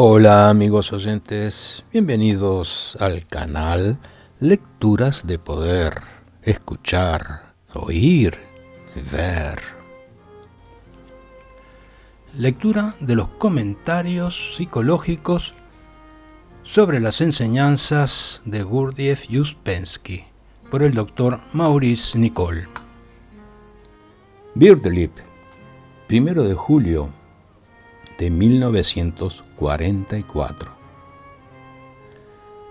Hola amigos oyentes, bienvenidos al canal Lecturas de Poder, escuchar, oír, ver. Lectura de los comentarios psicológicos sobre las enseñanzas de Gurdjieff y Uspensky por el Dr. Maurice Nicoll. Birdlip, 1 de julio de 1944.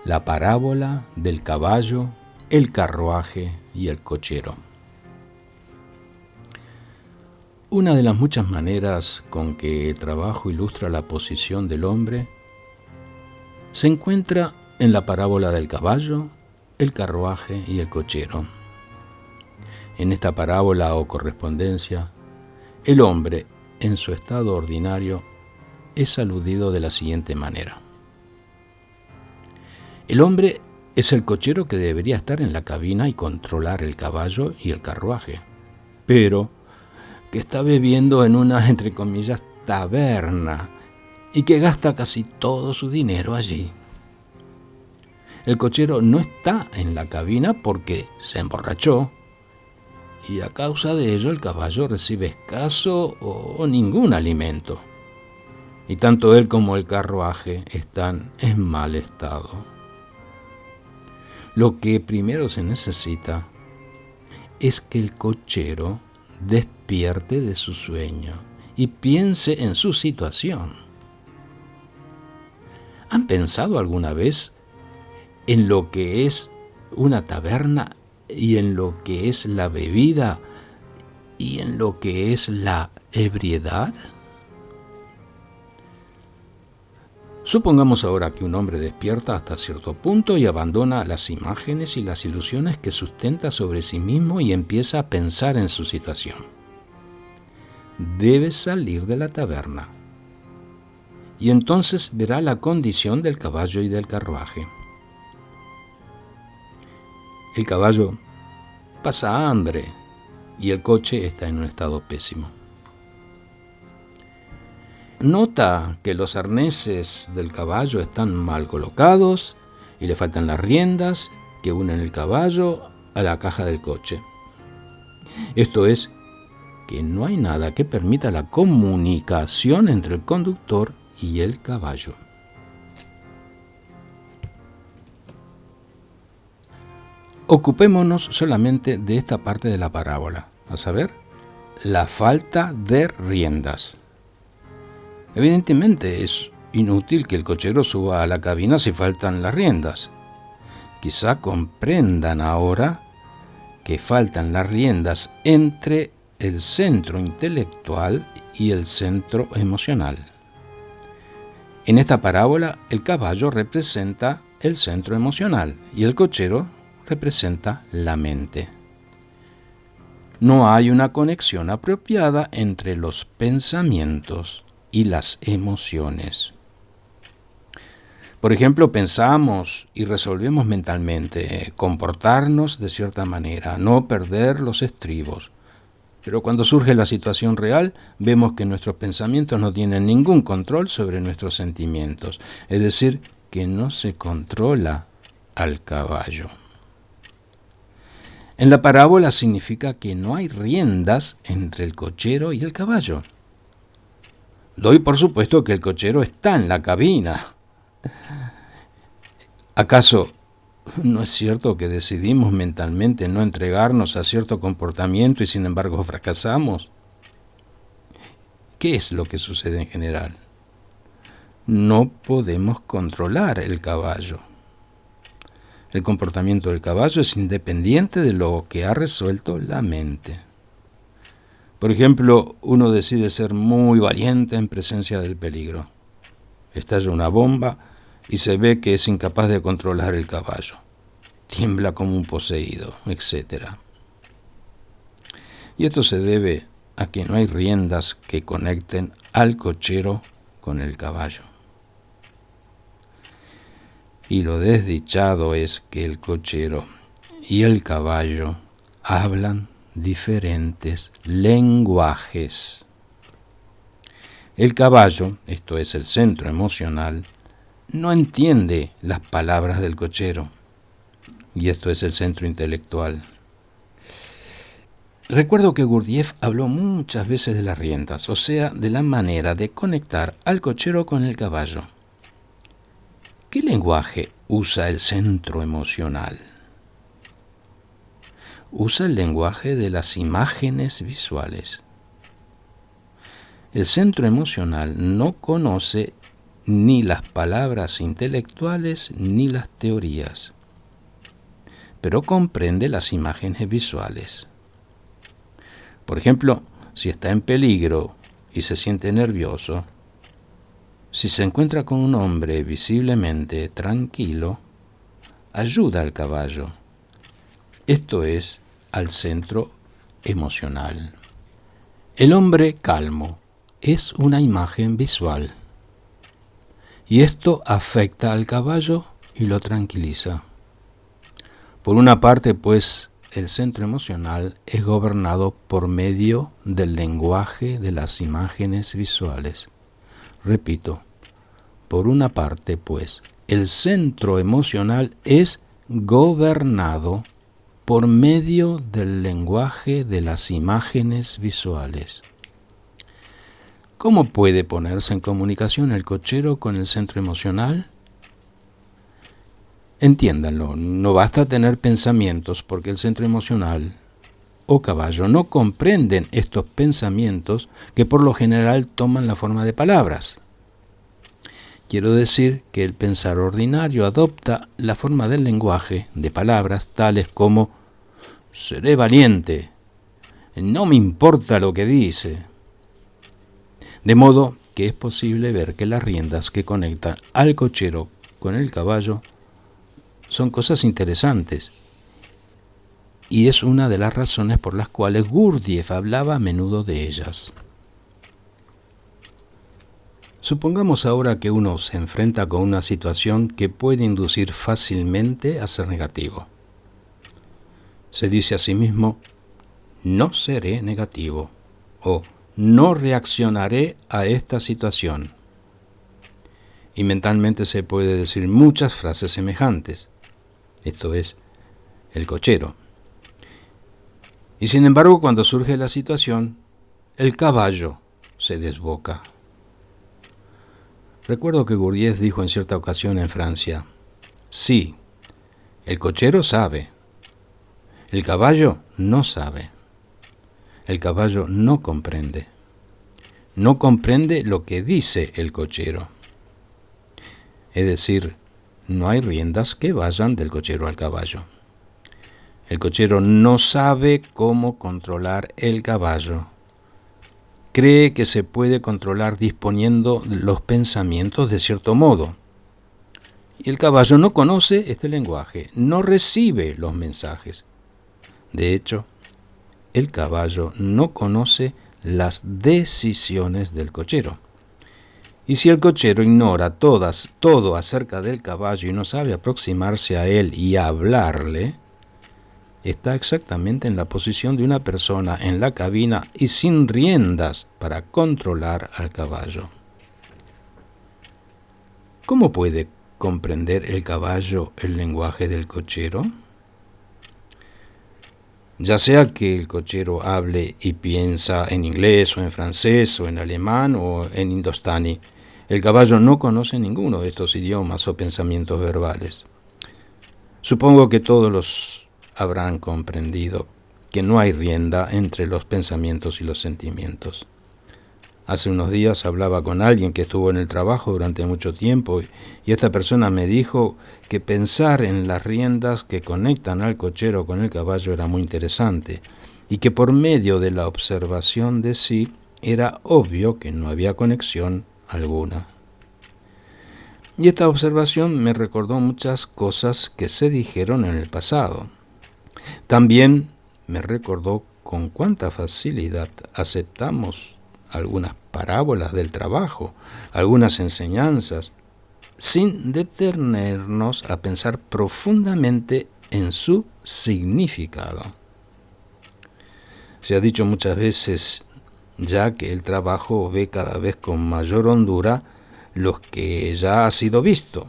La parábola del caballo, el carruaje y el cochero. Una de las muchas maneras con que el trabajo ilustra la posición del hombre se encuentra en la parábola del caballo, el carruaje y el cochero. En esta parábola o correspondencia, el hombre, en su estado ordinario, es aludido de la siguiente manera. El hombre es el cochero que debería estar en la cabina y controlar el caballo y el carruaje, pero que está bebiendo en una, entre comillas, taberna y que gasta casi todo su dinero allí. El cochero no está en la cabina porque se emborrachó y a causa de ello el caballo recibe escaso o ningún alimento. Y tanto él como el carruaje están en mal estado. Lo que primero se necesita es que el cochero despierte de su sueño y piense en su situación. ¿Han pensado alguna vez en lo que es una taberna y en lo que es la bebida y en lo que es la ebriedad? Supongamos ahora que un hombre despierta hasta cierto punto y abandona las imágenes y las ilusiones que sustenta sobre sí mismo y empieza a pensar en su situación. Debe salir de la taberna y entonces verá la condición del caballo y del carruaje. El caballo pasa hambre y el coche está en un estado pésimo. Nota que los arneses del caballo están mal colocados y le faltan las riendas que unen el caballo a la caja del coche. Esto es, que no hay nada que permita la comunicación entre el conductor y el caballo. Ocupémonos solamente de esta parte de la parábola, a saber, la falta de riendas. Evidentemente es inútil que el cochero suba a la cabina si faltan las riendas. Quizá comprendan ahora que faltan las riendas entre el centro intelectual y el centro emocional. En esta parábola, el caballo representa el centro emocional y el cochero representa la mente. No hay una conexión apropiada entre los pensamientos y las emociones. Por ejemplo, pensamos y resolvemos mentalmente comportarnos de cierta manera, no perder los estribos. Pero cuando surge la situación real, vemos que nuestros pensamientos no tienen ningún control sobre nuestros sentimientos, es decir, que no se controla al caballo. En la parábola significa que no hay riendas entre el cochero y el caballo. Doy por supuesto que el cochero está en la cabina. ¿Acaso no es cierto que decidimos mentalmente no entregarnos a cierto comportamiento y sin embargo fracasamos? ¿Qué es lo que sucede en general? No podemos controlar el caballo. El comportamiento del caballo es independiente de lo que ha resuelto la mente. Por ejemplo, uno decide ser muy valiente en presencia del peligro. Estalla una bomba y se ve que es incapaz de controlar el caballo. Tiembla como un poseído, etc. Y esto se debe a que no hay riendas que conecten al cochero con el caballo. Y lo desdichado es que el cochero y el caballo hablan diferentes lenguajes. El caballo, esto es el centro emocional, no entiende las palabras del cochero, y esto es el centro intelectual. Recuerdo que Gurdjieff habló muchas veces de las riendas, o sea, de la manera de conectar al cochero con el caballo. ¿Qué lenguaje usa el centro emocional? Usa el lenguaje de las imágenes visuales. El centro emocional no conoce ni las palabras intelectuales ni las teorías, pero comprende las imágenes visuales. Por ejemplo, si está en peligro y se siente nervioso, si se encuentra con un hombre visiblemente tranquilo, ayuda al caballo. Esto es al centro emocional. El hombre calmo es una imagen visual, y esto afecta al caballo y lo tranquiliza. Por una parte, pues, el centro emocional es gobernado por medio del lenguaje de las imágenes visuales. Repito, por una parte, pues, el centro emocional es gobernado por medio del lenguaje de las imágenes visuales. ¿Cómo puede ponerse en comunicación el cochero con el centro emocional? Entiéndanlo, no basta tener pensamientos porque el centro emocional o caballo no comprenden estos pensamientos que por lo general toman la forma de palabras. Quiero decir que el pensar ordinario adopta la forma del lenguaje de palabras tales como seré valiente, no me importa lo que dice. De modo que es posible ver que las riendas que conectan al cochero con el caballo son cosas interesantes, y es una de las razones por las cuales Gurdjieff hablaba a menudo de ellas. Supongamos ahora que uno se enfrenta con una situación que puede inducir fácilmente a ser negativo. Se dice a sí mismo, no seré negativo, o no reaccionaré a esta situación. Y mentalmente se puede decir muchas frases semejantes. Esto es, el cochero. Y sin embargo, cuando surge la situación, el caballo se desboca. Recuerdo que Gurdjieff dijo en cierta ocasión en Francia, sí, el cochero sabe, el caballo no sabe, el caballo no comprende lo que dice el cochero. Es decir, no hay riendas que vayan del cochero al caballo. El cochero no sabe cómo controlar el caballo. Cree que se puede controlar disponiendo los pensamientos de cierto modo. Y el caballo no conoce este lenguaje, no recibe los mensajes. De hecho, el caballo no conoce las decisiones del cochero. Y si el cochero ignora todo acerca del caballo y no sabe aproximarse a él y hablarle, está exactamente en la posición de una persona en la cabina y sin riendas para controlar al caballo. ¿Cómo puede comprender el caballo el lenguaje del cochero? Ya sea que el cochero hable y piensa en inglés o en francés o en alemán o en indostani, el caballo no conoce ninguno de estos idiomas o pensamientos verbales. Supongo que todos los habrán comprendido que no hay rienda entre los pensamientos y los sentimientos. Hace unos días hablaba con alguien que estuvo en el trabajo durante mucho tiempo y esta persona me dijo que pensar en las riendas que conectan al cochero con el caballo era muy interesante y que por medio de la observación de sí era obvio que no había conexión alguna. Y esta observación me recordó muchas cosas que se dijeron en el pasado. También me recordó con cuánta facilidad aceptamos algunas parábolas del trabajo, algunas enseñanzas, sin detenernos a pensar profundamente en su significado. Se ha dicho muchas veces, ya que el trabajo ve cada vez con mayor hondura los que ya ha sido visto.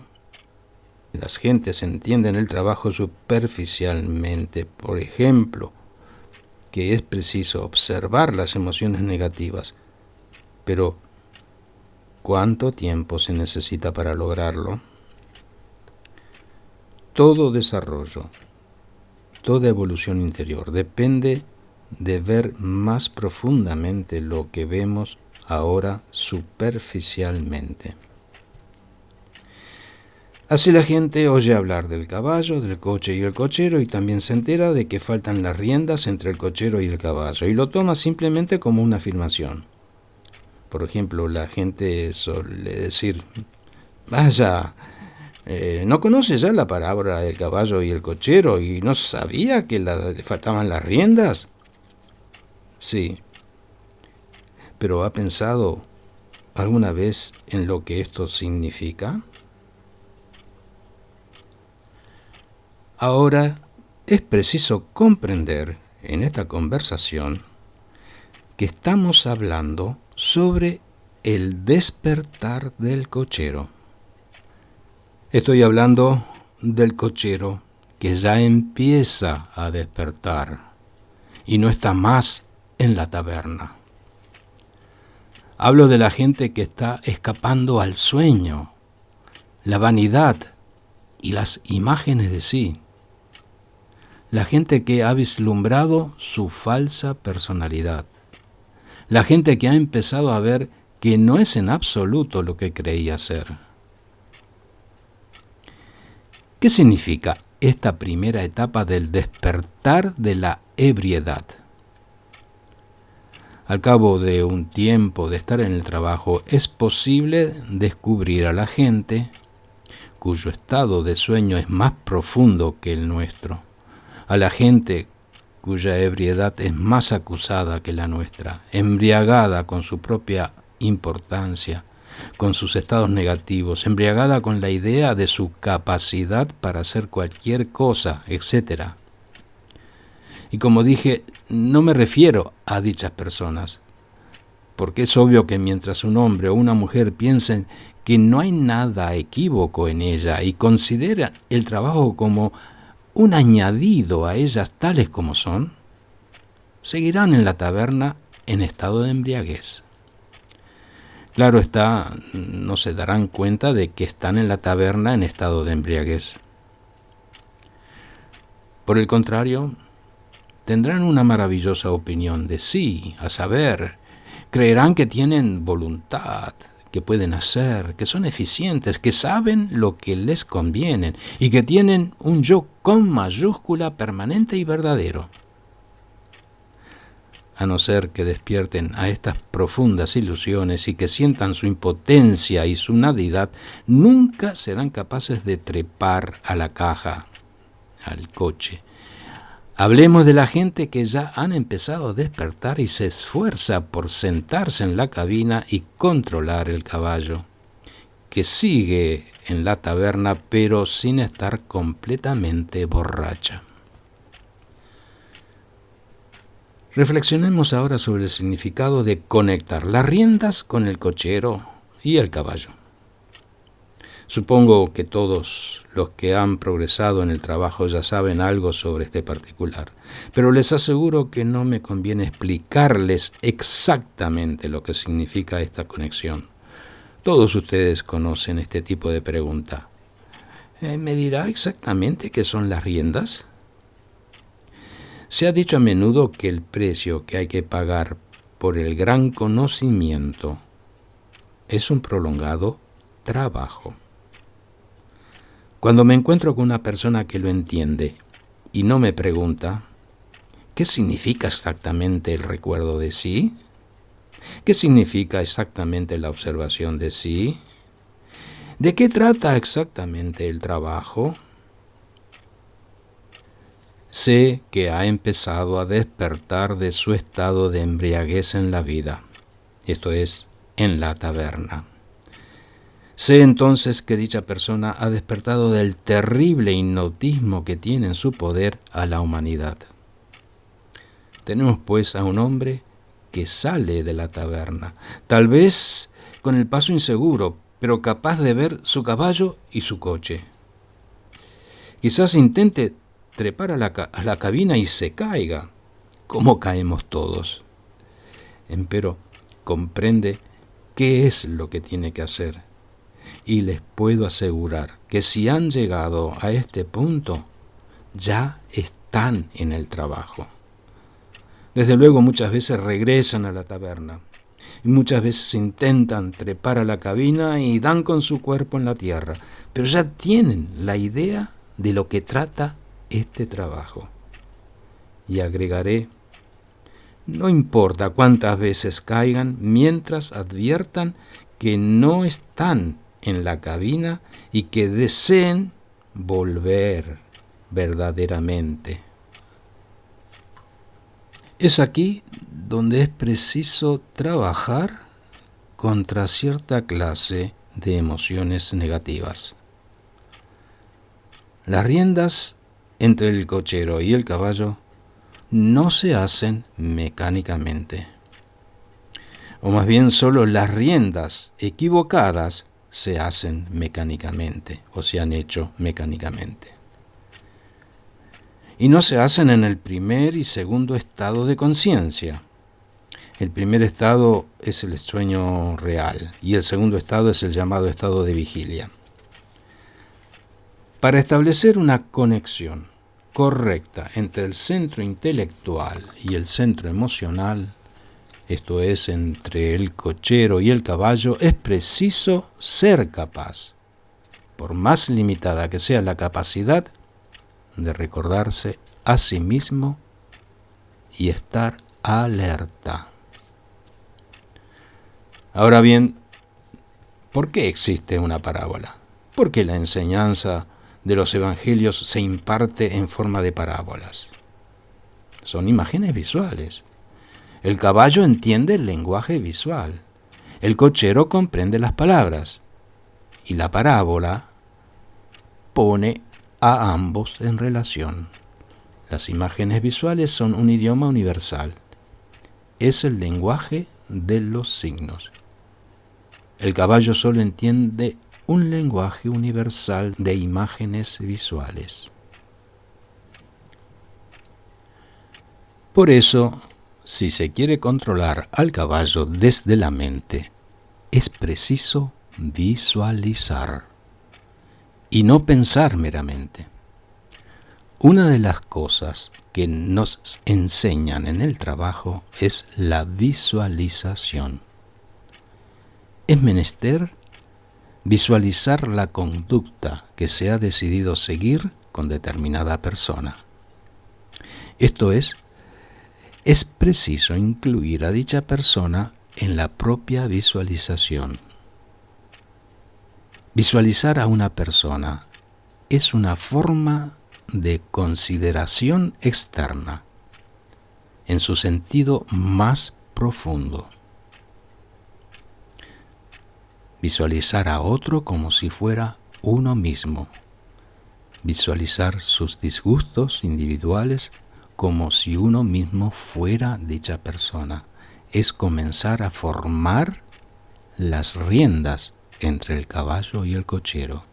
Las gentes entienden el trabajo superficialmente, por ejemplo, que es preciso observar las emociones negativas, pero ¿cuánto tiempo se necesita para lograrlo? Todo desarrollo, toda evolución interior depende de ver más profundamente lo que vemos ahora superficialmente. Así la gente oye hablar del caballo, del coche y el cochero y también se entera de que faltan las riendas entre el cochero y el caballo y lo toma simplemente como una afirmación. Por ejemplo, la gente suele decir, vaya, ¿no conoce ya la palabra del caballo y el cochero y no sabía que le faltaban las riendas? Sí, pero ¿ha pensado alguna vez en lo que esto significa? Ahora, es preciso comprender en esta conversación que estamos hablando sobre el despertar del cochero. Estoy hablando del cochero que ya empieza a despertar y no está más en la taberna. Hablo de la gente que está escapando al sueño, la vanidad y las imágenes de sí. La gente que ha vislumbrado su falsa personalidad. La gente que ha empezado a ver que no es en absoluto lo que creía ser. ¿Qué significa esta primera etapa del despertar de la ebriedad? Al cabo de un tiempo de estar en el trabajo, es posible descubrir a la gente cuyo estado de sueño es más profundo que el nuestro, a la gente cuya ebriedad es más acusada que la nuestra, embriagada con su propia importancia, con sus estados negativos, embriagada con la idea de su capacidad para hacer cualquier cosa, etc. Y como dije, no me refiero a dichas personas, porque es obvio que mientras un hombre o una mujer piensen que no hay nada equívoco en ella y consideran el trabajo como un añadido a ellas tales como son, seguirán en la taberna en estado de embriaguez. Claro está, no se darán cuenta de que están en la taberna en estado de embriaguez. Por el contrario, tendrán una maravillosa opinión de sí, a saber, creerán que tienen voluntad, que pueden hacer, que son eficientes, que saben lo que les conviene y que tienen un yo con mayúscula permanente y verdadero. A no ser que despierten a estas profundas ilusiones y que sientan su impotencia y su nadidad, nunca serán capaces de trepar a la caja, al coche. Hablemos de la gente que ya han empezado a despertar y se esfuerza por sentarse en la cabina y controlar el caballo, que sigue en la taberna pero sin estar completamente borracha. Reflexionemos ahora sobre el significado de conectar las riendas con el cochero y el caballo. Supongo que todos los que han progresado en el trabajo ya saben algo sobre este particular, pero les aseguro que no me conviene explicarles exactamente lo que significa esta conexión. Todos ustedes conocen este tipo de pregunta. ¿Me dirá exactamente qué son las riendas? Se ha dicho a menudo que el precio que hay que pagar por el gran conocimiento es un prolongado trabajo. Cuando me encuentro con una persona que lo entiende y no me pregunta, ¿qué significa exactamente el recuerdo de sí? ¿Qué significa exactamente la observación de sí? ¿De qué trata exactamente el trabajo? Sé que ha empezado a despertar de su estado de embriaguez en la vida, esto es, en la taberna. Sé entonces que dicha persona ha despertado del terrible hipnotismo que tiene en su poder a la humanidad. Tenemos pues a un hombre que sale de la taberna, tal vez con el paso inseguro, pero capaz de ver su caballo y su coche. Quizás intente trepar a la cabina y se caiga, como caemos todos. Empero comprende qué es lo que tiene que hacer. Y les puedo asegurar que si han llegado a este punto, ya están en el trabajo. Desde luego muchas veces regresan a la taberna y muchas veces intentan trepar a la cabina y dan con su cuerpo en la tierra, pero ya tienen la idea de lo que trata este trabajo. Y agregaré, no importa cuántas veces caigan, mientras adviertan que no están en la cabina y que deseen volver verdaderamente. Es aquí donde es preciso trabajar contra cierta clase de emociones negativas. Las riendas entre el cochero y el caballo no se hacen mecánicamente. O más bien solo las riendas equivocadas se hacen mecánicamente o se han hecho mecánicamente. Y no se hacen en el primer y segundo estado de conciencia. El primer estado es el sueño real y el segundo estado es el llamado estado de vigilia. Para establecer una conexión correcta entre el centro intelectual y el centro emocional, esto es, entre el cochero y el caballo, es preciso ser capaz, por más limitada que sea la capacidad, de recordarse a sí mismo y estar alerta. Ahora bien, ¿por qué existe una parábola? ¿Por qué la enseñanza de los evangelios se imparte en forma de parábolas? Son imágenes visuales. El caballo entiende el lenguaje visual. El cochero comprende las palabras. Y la parábola pone a ambos en relación. Las imágenes visuales son un idioma universal. Es el lenguaje de los signos. El caballo solo entiende un lenguaje universal de imágenes visuales. Por eso, si se quiere controlar al caballo desde la mente, es preciso visualizar y no pensar meramente. Una de las cosas que nos enseñan en el trabajo es la visualización. Es menester visualizar la conducta que se ha decidido seguir con determinada persona. Esto es preciso incluir a dicha persona en la propia visualización. Visualizar a una persona es una forma de consideración externa, en su sentido más profundo. Visualizar a otro como si fuera uno mismo. Visualizar sus disgustos individuales como si uno mismo fuera dicha persona. Es comenzar a formar las riendas entre el caballo y el cochero.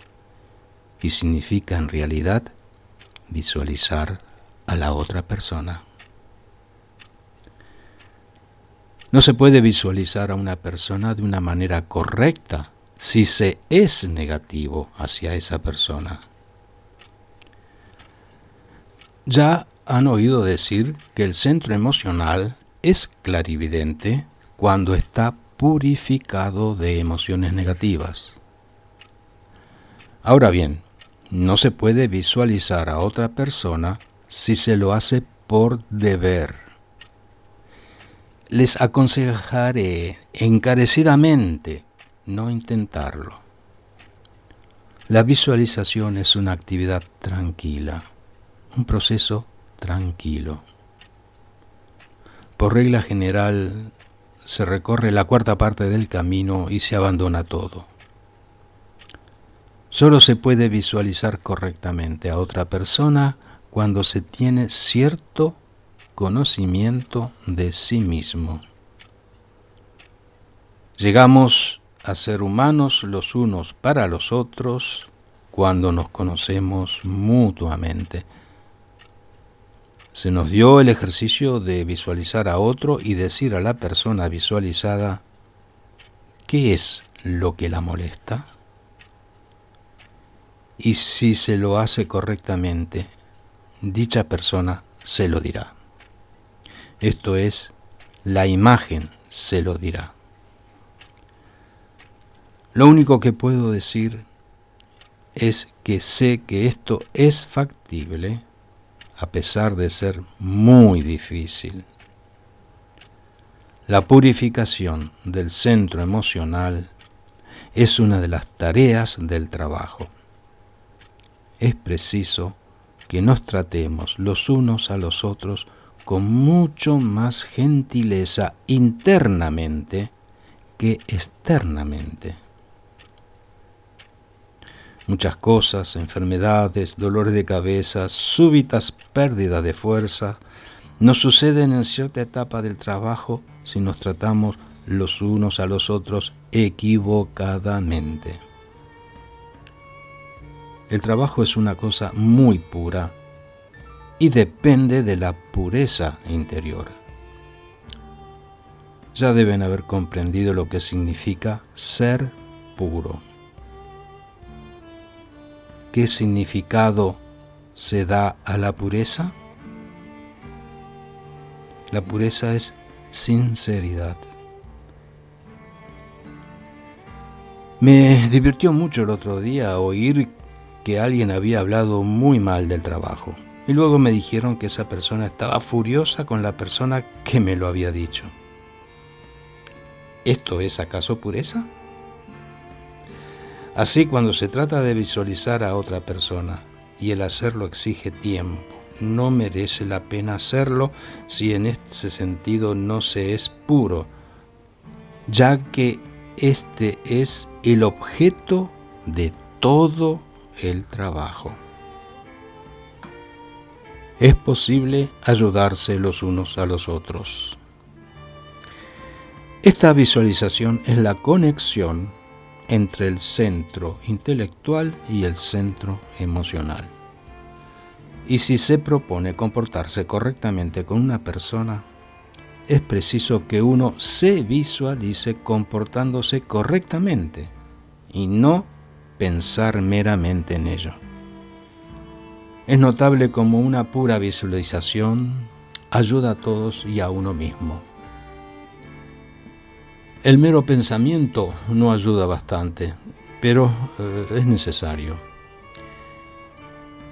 Y significa en realidad visualizar a la otra persona. No se puede visualizar a una persona de una manera correcta si se es negativo hacia esa persona. Ya han oído decir que el centro emocional es clarividente cuando está purificado de emociones negativas. Ahora bien, no se puede visualizar a otra persona si se lo hace por deber. Les aconsejaré encarecidamente no intentarlo. La visualización es una actividad tranquila, un proceso tranquilo. Por regla general, se recorre la cuarta parte del camino y se abandona todo. Solo se puede visualizar correctamente a otra persona cuando se tiene cierto conocimiento de sí mismo. Llegamos a ser humanos los unos para los otros cuando nos conocemos mutuamente. Se nos dio el ejercicio de visualizar a otro y decir a la persona visualizada qué es lo que la molesta. Y si se lo hace correctamente, dicha persona se lo dirá. Esto es, la imagen se lo dirá. Lo único que puedo decir es que sé que esto es factible, a pesar de ser muy difícil. La purificación del centro emocional es una de las tareas del trabajo. Es preciso que nos tratemos los unos a los otros con mucho más gentileza internamente que externamente. Muchas cosas, enfermedades, dolores de cabeza, súbitas pérdidas de fuerza, nos suceden en cierta etapa del trabajo si nos tratamos los unos a los otros equivocadamente. El trabajo es una cosa muy pura y depende de la pureza interior. Ya deben haber comprendido lo que significa ser puro. ¿Qué significado se da a la pureza? La pureza es sinceridad. Me divirtió mucho el otro día oír que alguien había hablado muy mal del trabajo. Y luego me dijeron que esa persona estaba furiosa con la persona que me lo había dicho. ¿Esto es acaso pureza? Así, cuando se trata de visualizar a otra persona y el hacerlo exige tiempo, no merece la pena hacerlo si en ese sentido no se es puro, ya que este es el objeto de todo el trabajo. Es posible ayudarse los unos a los otros. Esta visualización es la conexión entre el centro intelectual y el centro emocional. Y si se propone comportarse correctamente con una persona, es preciso que uno se visualice comportándose correctamente y no pensar meramente en ello. Es notable cómo una pura visualización ayuda a todos y a uno mismo. El mero pensamiento no ayuda bastante, pero es necesario.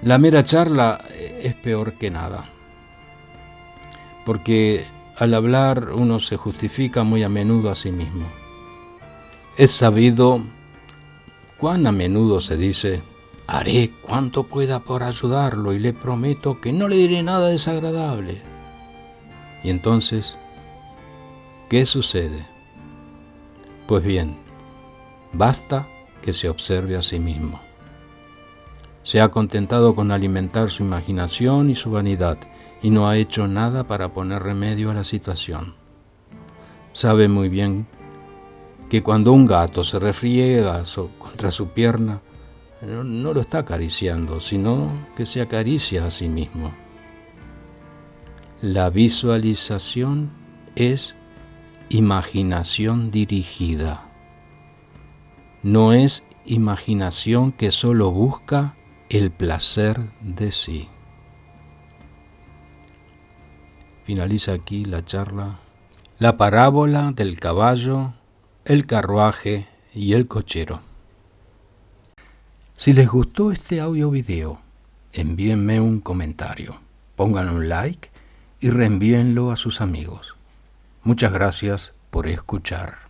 La mera charla es peor que nada, porque al hablar uno se justifica muy a menudo a sí mismo. Es sabido cuán a menudo se dice: haré cuanto pueda por ayudarlo y le prometo que no le diré nada desagradable. Y entonces, ¿qué sucede? Pues bien, basta que se observe a sí mismo. Se ha contentado con alimentar su imaginación y su vanidad y no ha hecho nada para poner remedio a la situación. Sabe muy bien que cuando un gato se refriega contra su pierna, no lo está acariciando, sino que se acaricia a sí mismo. La visualización es imaginación dirigida. No es imaginación que solo busca el placer de sí. Finaliza aquí la charla. La parábola del caballo, el carruaje y el cochero. Si les gustó este audio video, envíenme un comentario, pongan un like y reenvíenlo a sus amigos. Muchas gracias por escuchar.